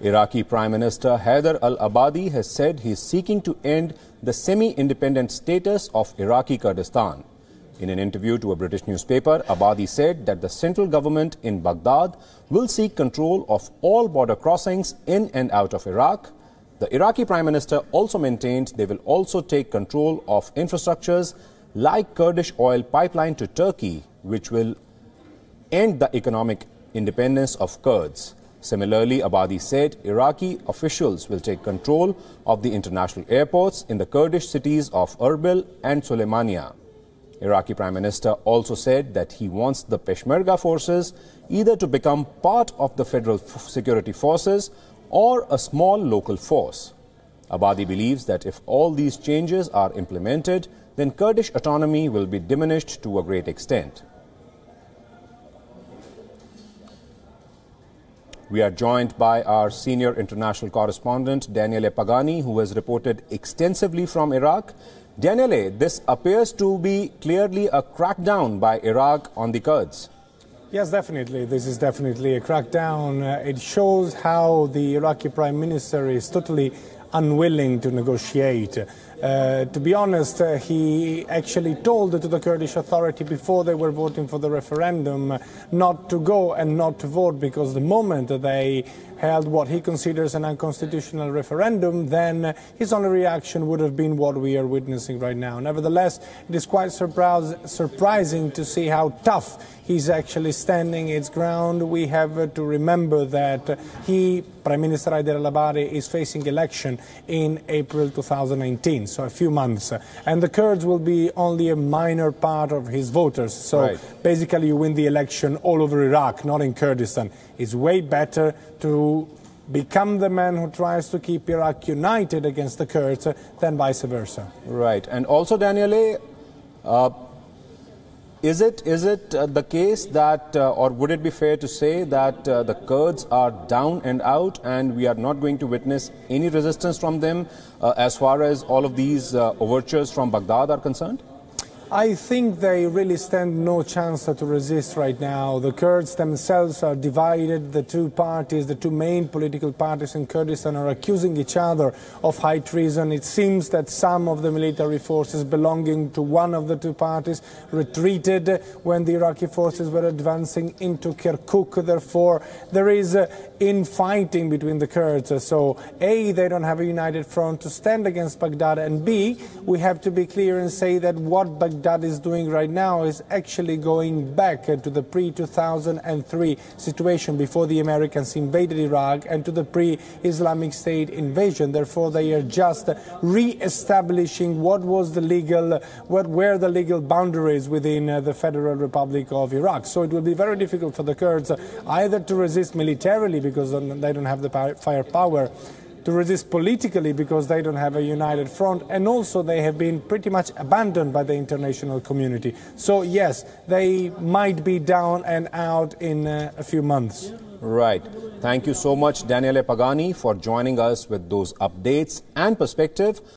Iraqi Prime Minister Abadi has said he is seeking to end the semi-independent status of Iraqi Kurdistan. In an interview to a British newspaper, Abadi said that the central government in Baghdad will seek control of all border crossings in and out of Iraq. The Iraqi Prime Minister also maintained they will also take control of infrastructures like Kurdish oil pipeline to Turkey, which will end the economic independence of Kurds. Similarly, Abadi said Iraqi officials will take control of the international airports in the Kurdish cities of Erbil and Suleimania. Iraqi Prime Minister also said that he wants the Peshmerga forces either to become part of the federal security forces or a small local force. Abadi believes that if all these changes are implemented, then Kurdish autonomy will be diminished to a great extent. We are joined by our senior international correspondent, Daniele Pagani, who has reported extensively from Iraq. Daniele, this appears to be clearly a crackdown by Iraq on the Kurds. Yes, definitely. This is definitely a crackdown. It shows how the Iraqi Prime Minister is totally unwilling to negotiate. To be honest, he actually told to the Kurdish Authority before they were voting for the referendum not to go and not to vote, because the moment they held what he considers an unconstitutional referendum, then his only reaction would have been what we are witnessing right now. Nevertheless, it is quite surprising to see how tough he's actually standing its ground. We have to remember that Prime Minister Abadi, is facing election in April 2019, so a few months. And the Kurds will be only a minor part of his voters. So basically you win the election all over Iraq, not in Kurdistan. It's way better to become the man who tries to keep Iraq united against the Kurds than vice versa. Right. And also, Daniele, is it the case that, or would it be fair to say that the Kurds are down and out and we are not going to witness any resistance from them as far as all of these overtures from Baghdad are concerned? I think they really stand no chance to resist right now. The Kurds themselves are divided. The two parties, the two main political parties in Kurdistan, are accusing each other of high treason. It seems that some of the military forces belonging to one of the two parties retreated when the Iraqi forces were advancing into Kirkuk. Therefore, there is infighting between the Kurds. So, A, they don't have a united front to stand against Baghdad, and B, we have to be clear and say that what Baghdad is doing right now is actually going back to the pre-2003 situation before the Americans invaded Iraq and to the pre-Islamic State invasion. Therefore, they are just re-establishing what were the legal boundaries within the Federal Republic of Iraq. So it will be very difficult for the Kurds either to resist militarily because they don't have the firepower, to resist politically because they don't have a united front, and also they have been pretty much abandoned by the international community. So yes, they might be down and out in a few months. Right. Thank you so much, Daniele Pagani, for joining us with those updates and perspective